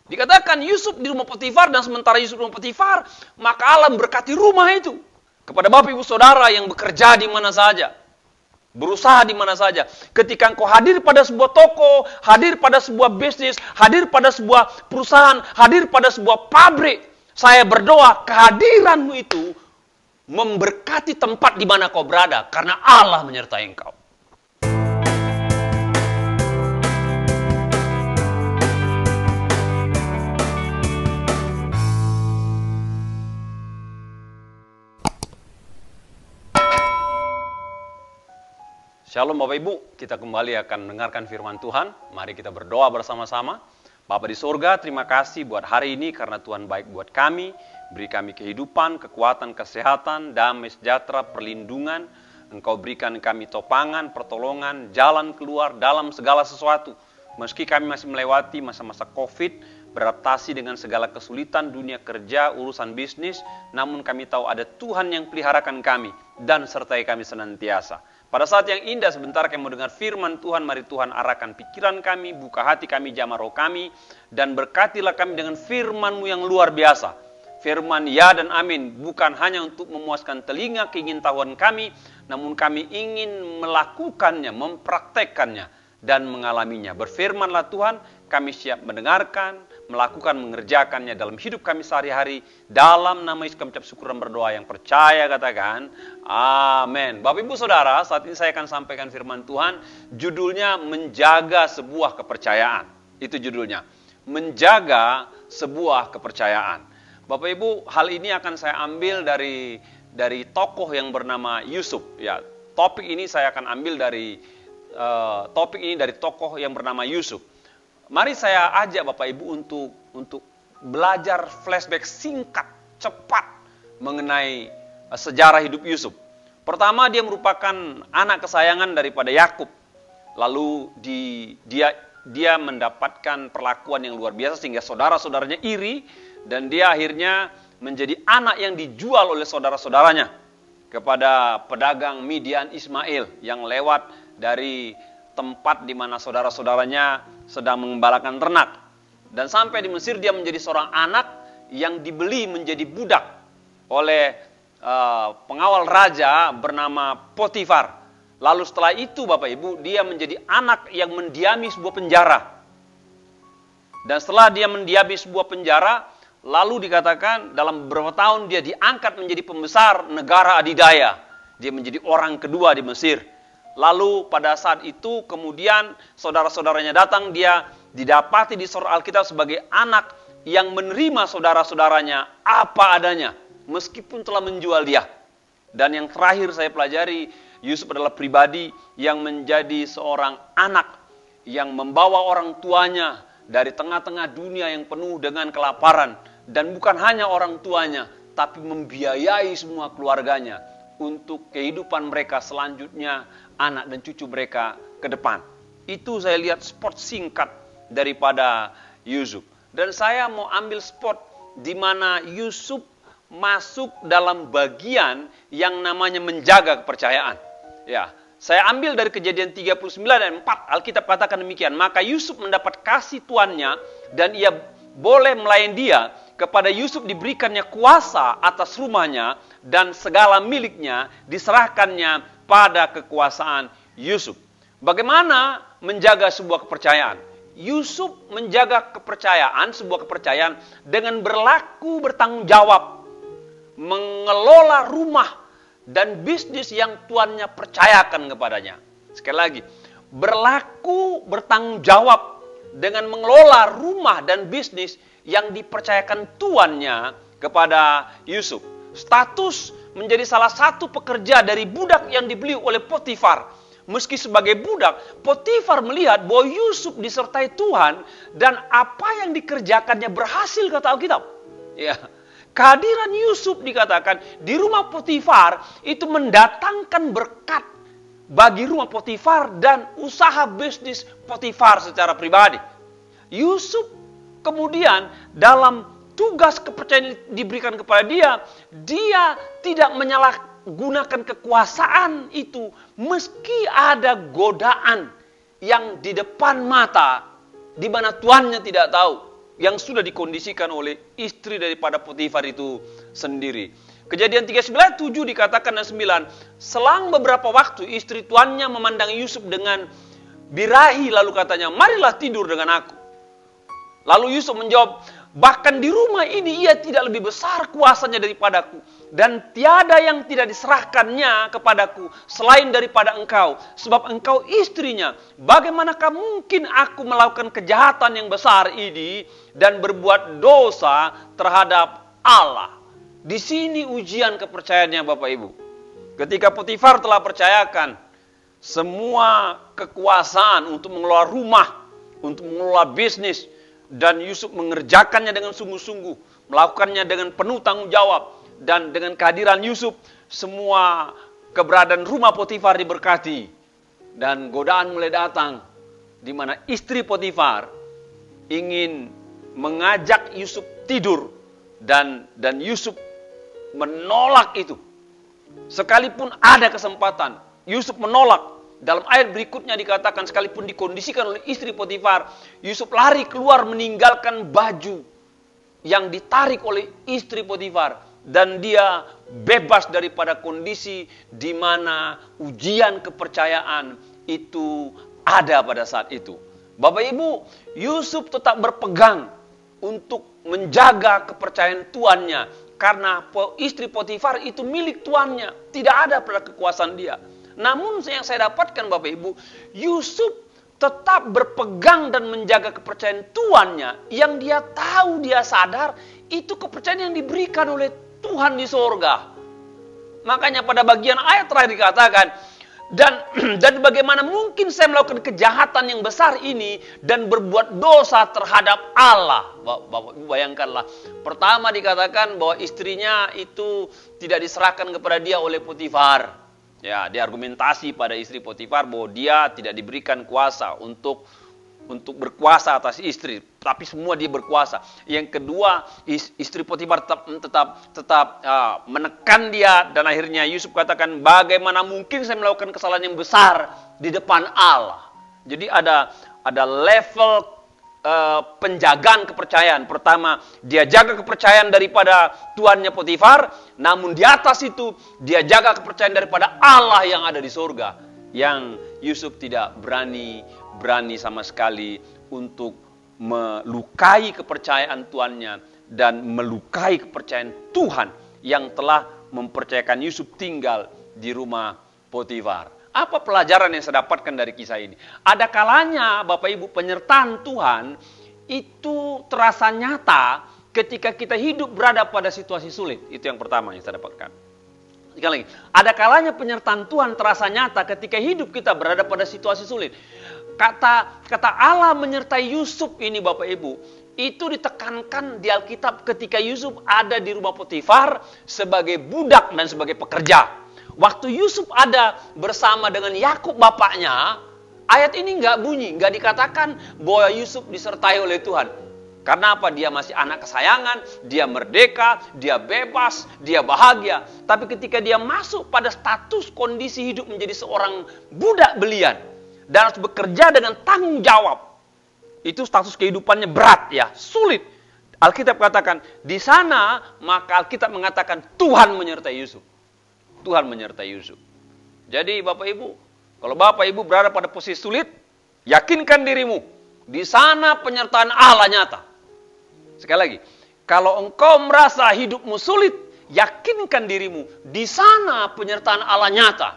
Dikatakan Yusuf di rumah Potifar, dan sementara Yusuf di rumah Potifar, maka Allah berkati rumah itu. Kepada Bapak Ibu Saudara yang bekerja di mana saja, berusaha di mana saja. Ketika engkau hadir pada sebuah toko, hadir pada sebuah bisnis, hadir pada sebuah perusahaan, hadir pada sebuah pabrik, saya berdoa kehadiranmu itu memberkati tempat di mana kau berada, karena Allah menyertai engkau. Shalom Bapak Ibu, kita kembali akan mendengarkan firman Tuhan. Mari kita berdoa bersama-sama. Bapa di surga, terima kasih buat hari ini karena Tuhan baik buat kami. Beri kami kehidupan, kekuatan, kesehatan, damai sejahtera, perlindungan. Engkau berikan kami topangan, pertolongan, jalan keluar dalam segala sesuatu. Meski kami masih melewati masa-masa COVID, beradaptasi dengan segala kesulitan dunia kerja, urusan bisnis, namun kami tahu ada Tuhan yang peliharakan kami dan sertai kami senantiasa. Pada saat yang indah sebentar kami mau dengar firman Tuhan, mari Tuhan arahkan pikiran kami, buka hati kami, jamah roh kami, dan berkatilah kami dengan firman-Mu yang luar biasa. Firman ya dan amin, bukan hanya untuk memuaskan telinga keingintahuan kami, namun kami ingin melakukannya, mempraktekkannya, dan mengalaminya. Berfirmanlah Tuhan, kami siap mendengarkan, melakukan, mengerjakannya dalam hidup kami sehari-hari. Dalam nama Yesus kami ucap syukur dan berdoa, yang percaya katakan amin. Bapak Ibu Saudara, saat ini saya akan sampaikan firman Tuhan. Judulnya menjaga sebuah kepercayaan. Itu judulnya, menjaga sebuah kepercayaan. Bapak Ibu, hal ini akan saya ambil dari tokoh yang bernama Yusuf. Ya, topik ini saya akan ambil dari tokoh yang bernama Yusuf. Mari saya ajak Bapak Ibu untuk belajar flashback singkat, cepat mengenai sejarah hidup Yusuf. Pertama, dia merupakan anak kesayangan daripada Yakub. Lalu dia mendapatkan perlakuan yang luar biasa sehingga saudara-saudaranya iri, dan dia akhirnya menjadi anak yang dijual oleh saudara-saudaranya kepada pedagang Midian Ismail yang lewat dari tempat di mana saudara-saudaranya sedang mengembalakan ternak. Dan sampai di Mesir dia menjadi seorang anak yang dibeli menjadi budak oleh pengawal raja bernama Potifar. Lalu setelah itu Bapak Ibu, dia menjadi anak yang mendiami sebuah penjara. Dan setelah dia mendiami sebuah penjara, lalu dikatakan dalam beberapa tahun dia diangkat menjadi pembesar negara adidaya. Dia menjadi orang kedua di Mesir. Lalu pada saat itu kemudian saudara-saudaranya datang, dia didapati di surah Alkitab sebagai anak yang menerima saudara-saudaranya apa adanya, meskipun telah menjual dia. Dan yang terakhir saya pelajari, Yusuf adalah pribadi yang menjadi seorang anak yang membawa orang tuanya dari tengah-tengah dunia yang penuh dengan kelaparan. Dan bukan hanya orang tuanya, tapi membiayai semua keluarganya untuk kehidupan mereka selanjutnya, anak dan cucu mereka ke depan. Itu saya lihat spot singkat daripada Yusuf. Dan saya mau ambil spot di mana Yusuf masuk dalam bagian yang namanya menjaga kepercayaan. Ya, saya ambil dari Kejadian 39 dan 4, Alkitab katakan demikian. Maka Yusuf mendapat kasih tuannya dan ia boleh melayani dia. Kepada Yusuf diberikannya kuasa atas rumahnya dan segala miliknya diserahkannya pada kekuasaan Yusuf. Bagaimana menjaga sebuah kepercayaan? Yusuf menjaga sebuah kepercayaan dengan berlaku bertanggung jawab, mengelola rumah dan bisnis yang tuannya percayakan kepadanya. Sekali lagi, berlaku bertanggung jawab dengan mengelola rumah dan bisnis yang dipercayakan tuannya kepada Yusuf. Status menjadi salah satu pekerja dari budak yang dibeli oleh Potifar. Meski sebagai budak, Potifar melihat bahwa Yusuf disertai Tuhan dan apa yang dikerjakannya berhasil, kata Alkitab. Ya, kehadiran Yusuf dikatakan di rumah Potifar itu mendatangkan berkat bagi rumah Potifar dan usaha bisnis Potifar secara pribadi. Yusuf kemudian dalam tugas kepercayaan yang diberikan kepada dia tidak menyalahgunakan kekuasaan itu meski ada godaan yang di depan mata di mana tuannya tidak tahu. yang sudah dikondisikan oleh istri daripada Potifar itu sendiri. Kejadian 39, 7 dikatakan dan 9, selang beberapa waktu istri tuannya memandang Yusuf dengan birahi, lalu katanya, marilah tidur dengan aku. Lalu Yusuf menjawab, bahkan di rumah ini ia tidak lebih besar kuasanya daripadaku, dan tiada yang tidak diserahkannya kepadaku selain daripada engkau, sebab engkau istrinya. Bagaimanakah mungkin aku melakukan kejahatan yang besar ini dan berbuat dosa terhadap Allah? Di sini ujian kepercayaannya Bapak Ibu. Ketika Potifar telah percayakan semua kekuasaan untuk mengelola rumah, untuk mengelola bisnis, dan Yusuf mengerjakannya dengan sungguh-sungguh, melakukannya dengan penuh tanggung jawab, dan dengan kehadiran Yusuf, semua keberadaan rumah Potifar diberkati. Dan godaan mulai datang, di mana istri Potifar ingin mengajak Yusuf tidur, dan Yusuf menolak itu. Sekalipun ada kesempatan, Yusuf menolak. Dalam ayat berikutnya dikatakan, sekalipun dikondisikan oleh istri Potifar, Yusuf lari keluar meninggalkan baju yang ditarik oleh istri Potifar, dan dia bebas daripada kondisi di mana ujian kepercayaan itu ada pada saat itu. Bapak Ibu, Yusuf tetap berpegang untuk menjaga kepercayaan tuannya, karena istri Potifar itu milik tuannya, tidak ada pada kekuasaan dia. Namun yang saya dapatkan Bapak Ibu, Yusuf tetap berpegang dan menjaga kepercayaan tuannya, yang dia tahu, dia sadar, itu kepercayaan yang diberikan oleh Tuhan di sorga. Makanya pada bagian ayat terakhir dikatakan, dan bagaimana mungkin saya melakukan kejahatan yang besar ini dan berbuat dosa terhadap Allah. Bapak Ibu bayangkanlah, pertama dikatakan bahwa istrinya itu tidak diserahkan kepada dia oleh Potifar. Ya, diargumentasi pada istri Potifar bahwa dia tidak diberikan kuasa untuk berkuasa atas istri, tapi semua dia berkuasa. Yang kedua, istri Potifar tetap menekan dia, dan akhirnya Yusuf katakan, bagaimana mungkin saya melakukan kesalahan yang besar di depan Allah. Jadi ada level penjagaan kepercayaan. Pertama, dia jaga kepercayaan daripada tuannya Potifar, namun di atas itu dia jaga kepercayaan daripada Allah yang ada di surga, yang Yusuf tidak berani sama sekali untuk melukai kepercayaan tuannya dan melukai kepercayaan Tuhan yang telah mempercayakan Yusuf tinggal di rumah Potifar. Apa pelajaran yang saya dapatkan dari kisah ini? Ada kalanya Bapak Ibu, penyertaan Tuhan itu terasa nyata ketika kita hidup berada pada situasi sulit. Itu yang pertama yang saya dapatkan. Sekali lagi, ada kalanya penyertaan Tuhan terasa nyata ketika hidup kita berada pada situasi sulit. Kata Allah menyertai Yusuf ini Bapak Ibu, itu ditekankan di Alkitab ketika Yusuf ada di rumah Potifar sebagai budak dan sebagai pekerja. Waktu Yusuf ada bersama dengan Yakub bapaknya, ayat ini nggak bunyi, nggak dikatakan bahwa Yusuf disertai oleh Tuhan. Karena apa? Dia masih anak kesayangan, dia merdeka, dia bebas, dia bahagia. Tapi ketika dia masuk pada status kondisi hidup menjadi seorang budak belian dan harus bekerja dengan tanggung jawab, itu status kehidupannya berat ya, sulit. Alkitab katakan di sana, maka Alkitab mengatakan Tuhan menyertai Yusuf. Tuhan menyertai Yusuf. Jadi Bapak Ibu, kalau Bapak Ibu berada pada posisi sulit, yakinkan dirimu, di sana penyertaan Allah nyata. Sekali lagi, kalau engkau merasa hidupmu sulit, yakinkan dirimu, di sana penyertaan Allah nyata.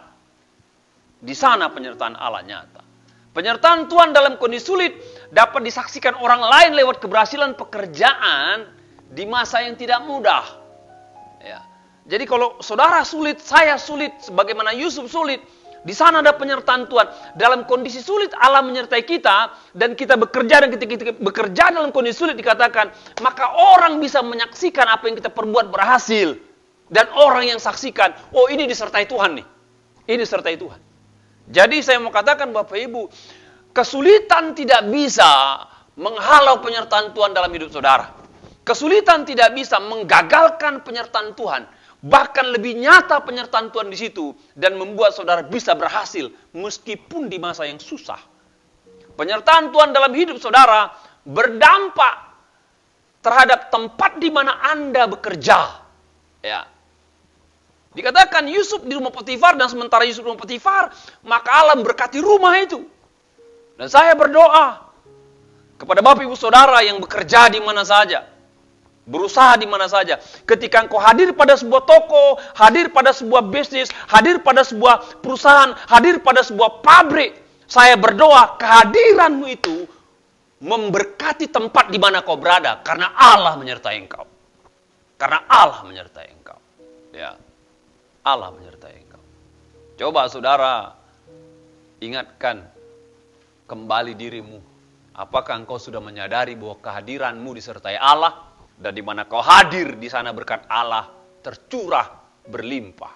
Di sana penyertaan Allah nyata. Penyertaan Tuhan dalam kondisi sulit dapat disaksikan orang lain lewat keberhasilan pekerjaan di masa yang tidak mudah. Ya. Jadi kalau saudara sulit, saya sulit, sebagaimana Yusuf sulit, di sana ada penyertaan Tuhan. Dalam kondisi sulit Allah menyertai kita, dan kita bekerja, dan ketika kita bekerja dalam kondisi sulit dikatakan, maka orang bisa menyaksikan apa yang kita perbuat berhasil. Dan orang yang saksikan, oh ini disertai Tuhan nih. Ini disertai Tuhan. Jadi saya mau katakan Bapak Ibu, kesulitan tidak bisa menghalau penyertaan Tuhan dalam hidup saudara. Kesulitan tidak bisa menggagalkan penyertaan Tuhan. Bahkan lebih nyata penyertaan Tuhan di situ dan membuat saudara bisa berhasil meskipun di masa yang susah. Penyertaan Tuhan dalam hidup saudara berdampak terhadap tempat di mana Anda bekerja. Ya. Dikatakan Yusuf di rumah Potifar, dan sementara Yusuf di rumah Potifar, maka Allah memberkati rumah itu. Dan saya berdoa kepada Bapak Ibu Saudara yang bekerja di mana saja, berusaha di mana saja. Ketika engkau hadir pada sebuah toko, hadir pada sebuah bisnis, hadir pada sebuah perusahaan, hadir pada sebuah pabrik, saya berdoa kehadiranmu itu memberkati tempat di mana kau berada, karena Allah menyertai engkau. Karena Allah menyertai engkau. Ya. Allah menyertai engkau. Coba saudara ingatkan kembali dirimu. Apakah engkau sudah menyadari bahwa kehadiranmu disertai Allah, dan di mana kau hadir di sana berkat Allah tercurah berlimpah.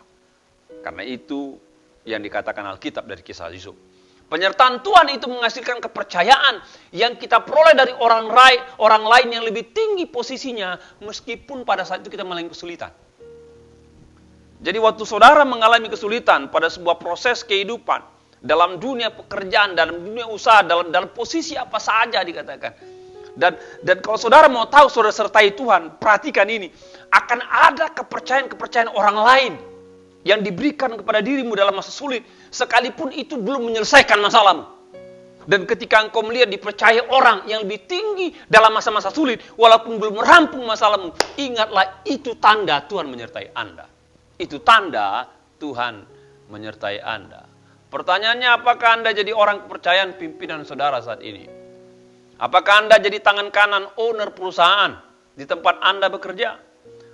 Karena itu yang dikatakan Alkitab dari kisah Yusuf. Penyertaan Tuhan itu menghasilkan kepercayaan yang kita peroleh dari orang lain yang lebih tinggi posisinya, meskipun pada saat itu kita mengalami kesulitan. Jadi waktu saudara mengalami kesulitan pada sebuah proses kehidupan, dalam dunia pekerjaan, dalam dunia usaha, dalam posisi apa saja dikatakan. Dan kalau saudara mau tahu saudara sertai Tuhan, perhatikan ini. Akan ada kepercayaan orang lain yang diberikan kepada dirimu dalam masa sulit, sekalipun itu belum menyelesaikan masalahmu. Dan ketika engkau melihat dipercaya orang yang lebih tinggi dalam masa-masa sulit, walaupun belum merampung masalahmu, ingatlah itu tanda Tuhan menyertai Anda. Itu tanda Tuhan menyertai Anda. Pertanyaannya, apakah Anda jadi orang kepercayaan pimpinan saudara saat ini? Apakah Anda jadi tangan kanan owner perusahaan di tempat Anda bekerja?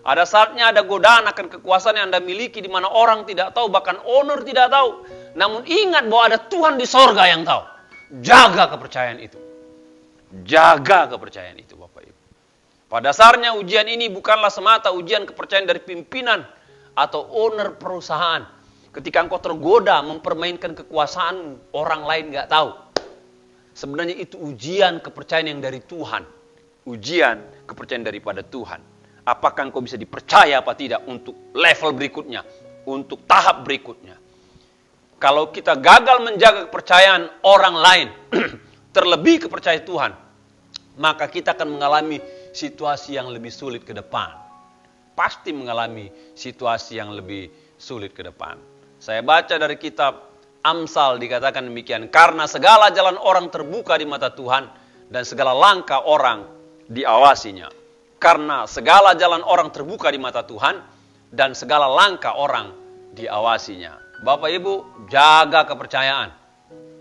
Ada saatnya ada godaan akan kekuasaan yang Anda miliki di mana orang tidak tahu, bahkan owner tidak tahu. Namun ingat bahwa ada Tuhan di sorga yang tahu. Jaga kepercayaan itu. Jaga kepercayaan itu Bapak Ibu. Pada dasarnya ujian ini bukanlah semata ujian kepercayaan dari pimpinan atau owner perusahaan. Ketika engkau tergoda mempermainkan kekuasaanmu, orang lain nggak tahu. Sebenarnya itu ujian kepercayaan yang dari Tuhan. Ujian kepercayaan daripada Tuhan. Apakah engkau bisa dipercaya apa tidak untuk level berikutnya, untuk tahap berikutnya. Kalau kita gagal menjaga kepercayaan orang lain, terlebih kepercayaan Tuhan, maka kita akan mengalami situasi yang lebih sulit ke depan. Pasti mengalami situasi yang lebih sulit ke depan. Saya baca dari kitab Amsal dikatakan demikian. Karena segala jalan orang terbuka di mata Tuhan, dan segala langkah orang diawasinya. Karena segala jalan orang terbuka di mata Tuhan, dan segala langkah orang diawasinya. Bapak Ibu, jaga kepercayaan.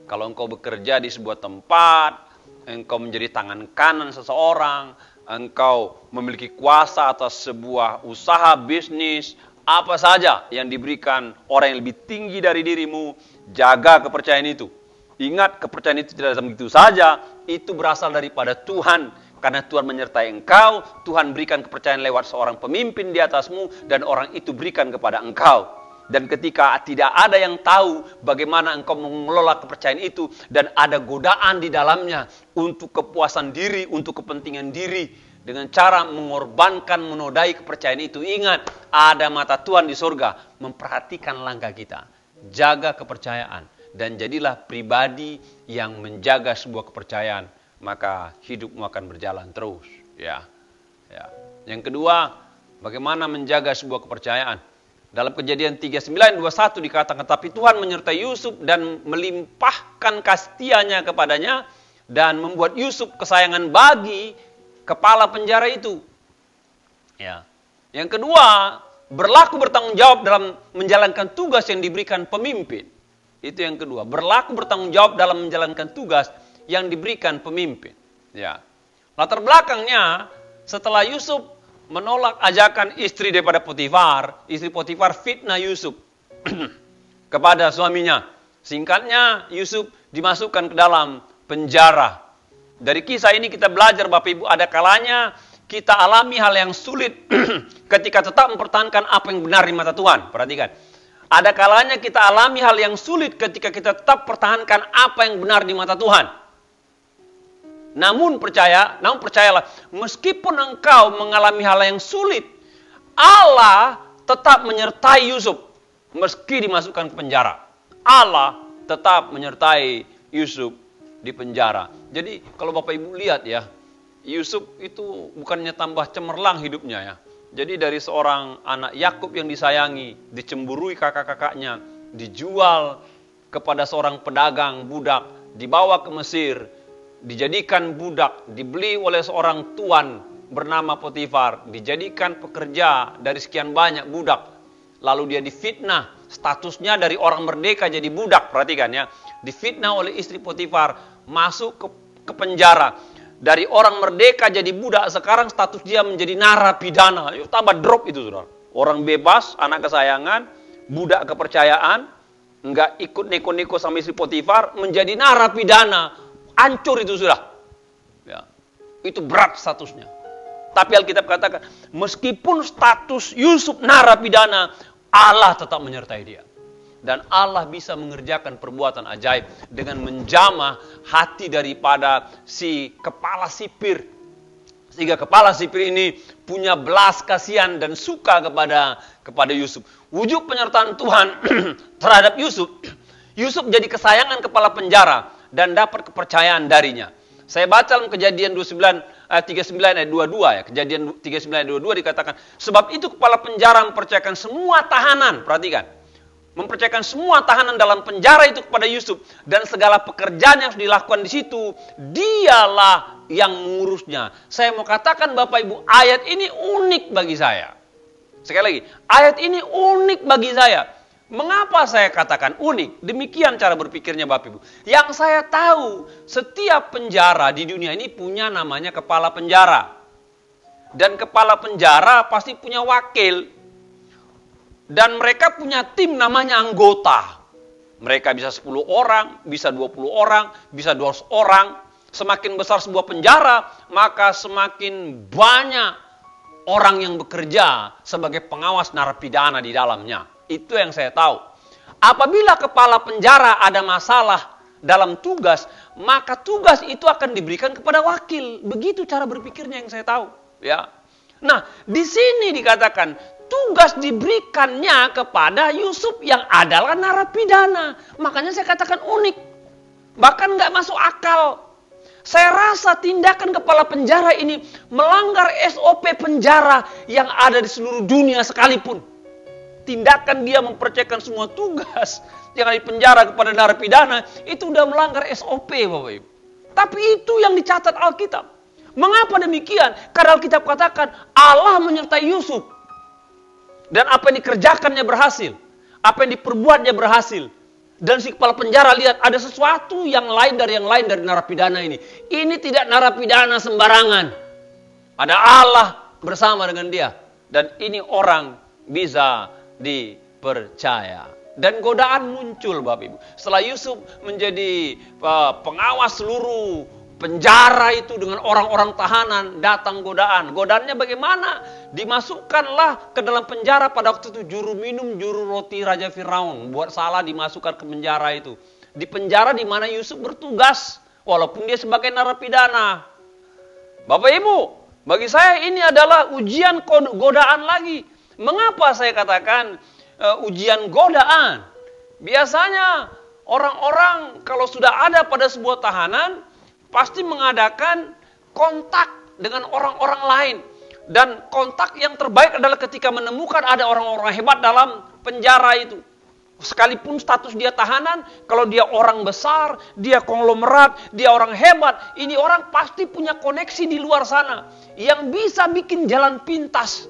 Kalau engkau bekerja di sebuah tempat, engkau menjadi tangan kanan seseorang, engkau memiliki kuasa atas sebuah usaha bisnis, apa saja yang diberikan orang yang lebih tinggi dari dirimu, jaga kepercayaan itu. Ingat, kepercayaan itu tidak begitu saja, itu berasal daripada Tuhan. Karena Tuhan menyertai engkau, Tuhan berikan kepercayaan lewat seorang pemimpin di atasmu, dan orang itu berikan kepada engkau. Dan ketika tidak ada yang tahu bagaimana engkau mengelola kepercayaan itu, dan ada godaan di dalamnya untuk kepuasan diri, untuk kepentingan diri, dengan cara mengorbankan, menodai kepercayaan itu, ingat, ada mata Tuhan di surga memperhatikan langkah kita. Jaga kepercayaan, dan jadilah pribadi yang menjaga sebuah kepercayaan, maka hidupmu akan berjalan terus. Ya. Yang kedua, bagaimana menjaga sebuah kepercayaan? Dalam Kejadian 39:21 dikatakan, tapi Tuhan menyertai Yusuf dan melimpahkan kasih-Nya kepadanya, dan membuat Yusuf kesayangan bagi kepala penjara itu. Ya. Yang kedua, berlaku bertanggung jawab dalam menjalankan tugas yang diberikan pemimpin. Itu yang kedua, berlaku bertanggung jawab dalam menjalankan tugas yang diberikan pemimpin. Ya. Latar belakangnya, setelah Yusuf menolak ajakan istri daripada Potifar, istri Potifar fitnah Yusuf kepada suaminya. Singkatnya, Yusuf dimasukkan ke dalam penjara. Dari kisah ini kita belajar Bapak Ibu, ada kalanya kita alami hal yang sulit ketika tetap mempertahankan apa yang benar di mata Tuhan. Perhatikan. Ada kalanya kita alami hal yang sulit ketika kita tetap pertahankan apa yang benar di mata Tuhan. Namun percayalah, meskipun engkau mengalami hal yang sulit, Allah tetap menyertai Yusuf meski dimasukkan ke penjara. Allah tetap menyertai Yusuf di penjara. Jadi kalau Bapak Ibu lihat ya, Yusuf itu bukannya tambah cemerlang hidupnya ya. Jadi dari seorang anak Yakub yang disayangi, dicemburui kakak-kakaknya, dijual kepada seorang pedagang budak, dibawa ke Mesir, dijadikan budak, dibeli oleh seorang tuan bernama Potifar, dijadikan pekerja dari sekian banyak budak. Lalu dia difitnah, statusnya dari orang merdeka jadi budak, perhatikan ya. Difitnah oleh istri Potifar, masuk ke penjara. Dari orang merdeka jadi budak, sekarang status dia menjadi narapidana. Yuk, tambah drop itu, saudara. Orang bebas, anak kesayangan, budak kepercayaan, enggak ikut neko-neko sama istri Potifar, menjadi narapidana. Hancur itu sudah. Ya. Itu berat statusnya. Tapi Alkitab katakan, meskipun status Yusuf narapidana, Allah tetap menyertai dia. Dan Allah bisa mengerjakan perbuatan ajaib dengan menjamah hati daripada si kepala sipir. Sehingga kepala sipir ini punya belas kasihan dan suka kepada Yusuf. Wujud penyertaan Tuhan terhadap Yusuf. Yusuf jadi kesayangan kepala penjara dan dapat kepercayaan darinya. Saya baca dalam Kejadian 39 ayat 22 ya. Kejadian 39 ayat 22 dikatakan, sebab itu kepala penjara mempercayakan semua tahanan, perhatikan. Mempercayakan semua tahanan dalam penjara itu kepada Yusuf, dan segala pekerjaan yang harus dilakukan di situ dialah yang mengurusnya. Saya mau katakan Bapak Ibu, ayat ini unik bagi saya. Sekali lagi, ayat ini unik bagi saya. Mengapa saya katakan unik? Demikian cara berpikirnya Bapak Ibu. Yang saya tahu, setiap penjara di dunia ini punya namanya kepala penjara. Dan kepala penjara pasti punya wakil. Dan mereka punya tim namanya anggota. Mereka bisa 10 orang, bisa 20 orang, bisa 200 orang. Semakin besar sebuah penjara, maka semakin banyak orang yang bekerja sebagai pengawas narapidana di dalamnya. Itu yang saya tahu. Apabila kepala penjara ada masalah dalam tugas, maka tugas itu akan diberikan kepada wakil. Begitu cara berpikirnya yang saya tahu. Ya. Nah, di sini dikatakan tugas diberikannya kepada Yusuf yang adalah narapidana. Makanya saya katakan unik. Bahkan nggak masuk akal. Saya rasa tindakan kepala penjara ini melanggar SOP penjara yang ada di seluruh dunia sekalipun. Tindakan dia mempercayakan semua tugas yang ada di penjara kepada narapidana, itu udah melanggar SOP Bapak Ibu. Tapi itu yang dicatat Alkitab. Mengapa demikian? Karena Alkitab katakan Allah menyertai Yusuf. Dan apa yang dikerjakannya berhasil. Apa yang diperbuatnya berhasil. Dan si kepala penjara lihat ada sesuatu yang lain dari narapidana ini. Ini tidak narapidana sembarangan. Ada Allah bersama dengan dia. Dan ini orang bisa dipercaya. Dan godaan muncul Bapak Ibu. Setelah Yusuf menjadi pengawas seluruh penjara itu dengan orang-orang tahanan, datang godaan. Godaannya bagaimana? Dimasukkanlah ke dalam penjara pada waktu itu juru minum, juru roti Raja Firaun. Buat salah dimasukkan ke penjara itu. Di penjara di mana Yusuf bertugas, walaupun dia sebagai narapidana. Bapak Ibu, bagi saya ini adalah ujian godaan lagi. Mengapa saya katakan ujian godaan? Biasanya orang-orang kalau sudah ada pada sebuah tahanan, pasti mengadakan kontak dengan orang-orang lain. Dan kontak yang terbaik adalah ketika menemukan ada orang-orang hebat dalam penjara itu. Sekalipun status dia tahanan, kalau dia orang besar, dia konglomerat, dia orang hebat, ini orang pasti punya koneksi di luar sana. Yang bisa bikin jalan pintas.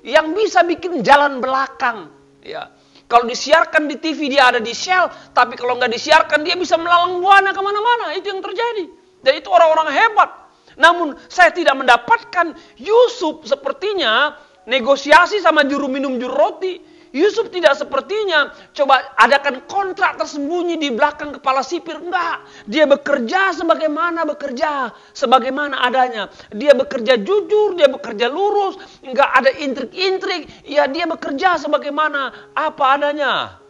Yang bisa bikin jalan belakang. Ya. Kalau disiarkan di TV dia ada di Shell, tapi kalau nggak disiarkan dia bisa melalang buana kemana-mana. Itu yang terjadi. Dan itu orang-orang hebat. Namun saya tidak mendapatkan Yusuf sepertinya negosiasi sama juru minum juru roti. Yusuf tidak sepertinya coba adakan kontrak tersembunyi di belakang kepala sipir. Enggak. Dia bekerja sebagaimana adanya. Dia bekerja jujur, dia bekerja lurus. Enggak ada intrik-intrik. Ya dia bekerja sebagaimana apa adanya.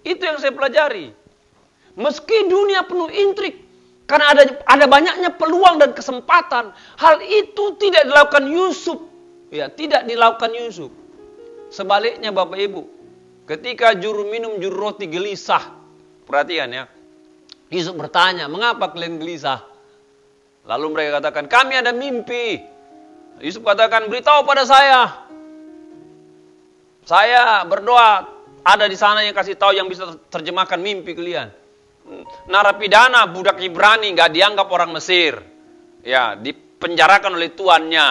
Itu yang saya pelajari. Meski dunia penuh intrik. Karena ada banyaknya peluang dan kesempatan. Hal itu tidak dilakukan Yusuf. Ya, tidak dilakukan Yusuf. Sebaliknya Bapak Ibu. Ketika juru minum juru roti gelisah. Perhatikan ya. Yusuf bertanya, mengapa kalian gelisah? Lalu mereka katakan, kami ada mimpi. Yusuf katakan, beritahu pada saya. Saya berdoa, ada di sana yang kasih tahu yang bisa terjemahkan mimpi kalian. Narapidana budak Ibrani nggak dianggap orang Mesir. Ya, dipenjarakan oleh tuannya.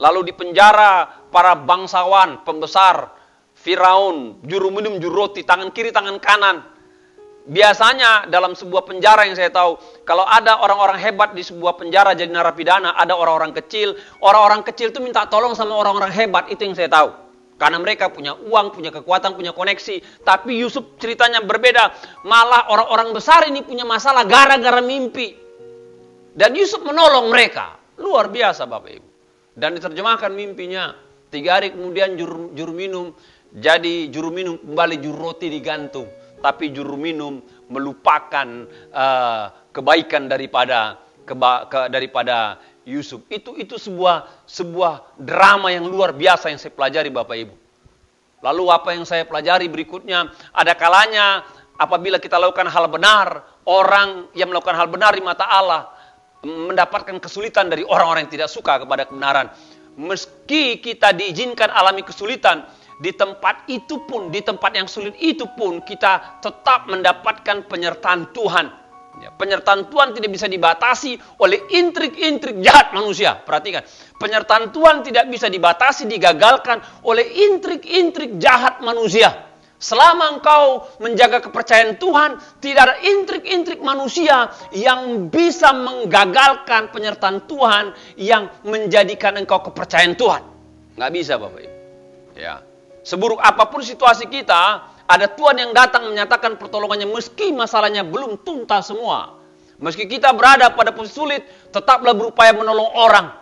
Lalu dipenjara para bangsawan, pembesar, Firaun, juru minum, juru roti, tangan kiri, tangan kanan. Biasanya dalam sebuah penjara yang saya tahu, kalau ada orang-orang hebat di sebuah penjara jadi narapidana, ada orang-orang kecil. Orang-orang kecil itu minta tolong sama orang-orang hebat, itu yang saya tahu. Karena mereka punya uang, punya kekuatan, punya koneksi. Tapi Yusuf ceritanya berbeda. Malah orang-orang besar ini punya masalah gara-gara mimpi. Dan Yusuf menolong mereka. Luar biasa Bapak Ibu. Dan diterjemahkan mimpinya. 3 hari kemudian juru minum jadi juru minum, kembali juru roti digantung. Tapi juru minum melupakan kebaikan daripada Yusuf. Itu sebuah drama yang luar biasa yang saya pelajari Bapak Ibu. Lalu apa yang saya pelajari berikutnya, ada kalanya apabila kita lakukan hal benar, orang yang melakukan hal benar di mata Allah mendapatkan kesulitan dari orang-orang yang tidak suka kepada kebenaran. Meski kita diizinkan alami kesulitan, di tempat itu pun, di tempat yang sulit itu pun kita tetap mendapatkan penyertaan Tuhan. Ya, penyertaan Tuhan tidak bisa dibatasi oleh intrik-intrik jahat manusia. Perhatikan, penyertaan Tuhan tidak bisa dibatasi, digagalkan oleh intrik-intrik jahat manusia. Selama engkau menjaga kepercayaan Tuhan, tidak ada intrik-intrik manusia yang bisa menggagalkan penyertaan Tuhan yang menjadikan engkau kepercayaan Tuhan. Nggak bisa Bapak Ibu. Ya. Seburuk apapun situasi kita, ada Tuhan yang datang menyatakan pertolongannya meski masalahnya belum tuntas semua. Meski kita berada pada posisi sulit, tetaplah berupaya menolong orang.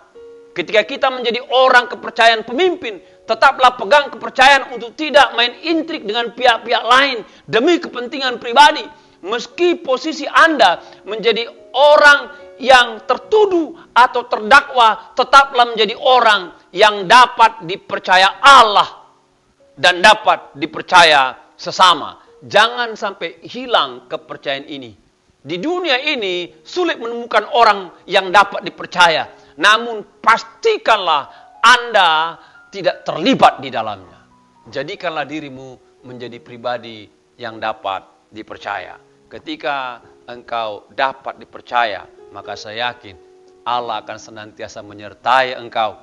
Ketika kita menjadi orang kepercayaan pemimpin, tetaplah pegang kepercayaan untuk tidak main intrik dengan pihak-pihak lain demi kepentingan pribadi. Meski posisi Anda menjadi orang yang tertuduh atau terdakwa, tetaplah menjadi orang yang dapat dipercaya Allah dan dapat dipercaya sesama. Jangan sampai hilang kepercayaan ini. Di dunia ini sulit menemukan orang yang dapat dipercaya. Namun pastikanlah Anda tidak terlibat di dalamnya. Jadikanlah dirimu menjadi pribadi yang dapat dipercaya. Ketika engkau dapat dipercaya, maka saya yakin Allah akan senantiasa menyertai engkau,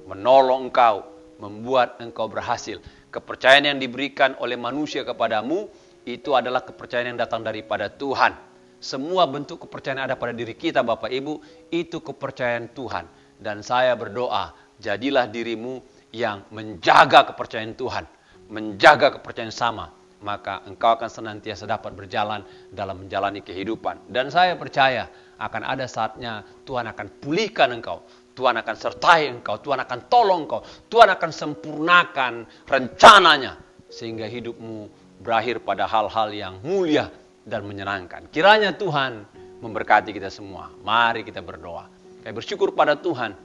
menolong engkau, membuat engkau berhasil. Kepercayaan yang diberikan oleh manusia kepadamu, itu adalah kepercayaan yang datang daripada Tuhan. Semua bentuk kepercayaan yang ada pada diri kita Bapak Ibu, itu kepercayaan Tuhan. Dan saya berdoa, jadilah dirimu yang menjaga kepercayaan Tuhan, menjaga kepercayaan sama, maka engkau akan senantiasa dapat berjalan dalam menjalani kehidupan. Dan saya percaya akan ada saatnya Tuhan akan pulihkan engkau, Tuhan akan sertai engkau, Tuhan akan tolong engkau, Tuhan akan sempurnakan rencananya sehingga hidupmu berakhir pada hal-hal yang mulia dan menyenangkan. Kiranya Tuhan memberkati kita semua. Mari kita berdoa. Kami bersyukur pada Tuhan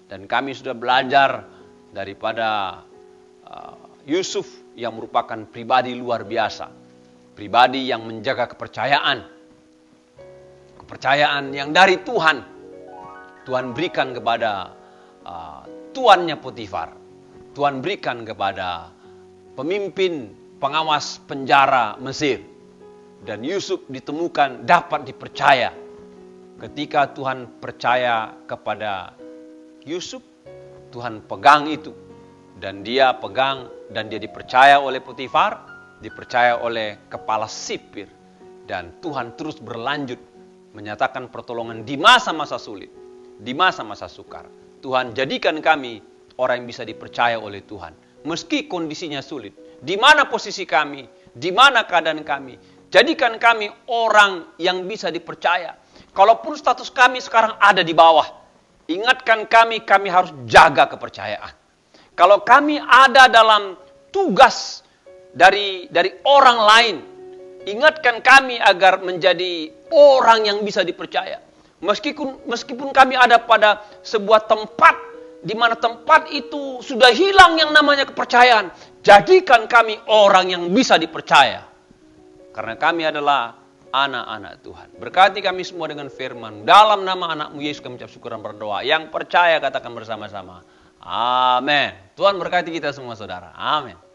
dan kami sudah belajar daripada Yusuf yang merupakan pribadi luar biasa, pribadi yang menjaga kepercayaan yang dari Tuhan. Tuhan berikan kepada tuannya Potifar. Tuhan berikan kepada pemimpin pengawas penjara Mesir. Dan Yusuf ditemukan dapat dipercaya. Ketika Tuhan percaya kepada Yusuf, Tuhan pegang itu. Dan dia pegang dan dia dipercaya oleh Potifar, dipercaya oleh kepala sipir. Dan Tuhan terus berlanjut menyatakan pertolongan di masa-masa sulit. Di masa-masa sukar, Tuhan jadikan kami orang yang bisa dipercaya oleh Tuhan. Meski kondisinya sulit, di mana posisi kami, di mana keadaan kami, jadikan kami orang yang bisa dipercaya. Kalaupun status kami sekarang ada di bawah, ingatkan kami harus jaga kepercayaan. Kalau kami ada dalam tugas dari orang lain, ingatkan kami agar menjadi orang yang bisa dipercaya. Meskipun kami ada pada sebuah tempat di mana tempat itu sudah hilang yang namanya kepercayaan, jadikan kami orang yang bisa dipercaya. Karena kami adalah anak-anak Tuhan. Berkati kami semua dengan firman. Dalam nama anak-Mu Yesus kami ucap syukur dan berdoa. Yang percaya katakan bersama-sama. Amin. Tuhan berkati kita semua saudara. Amin.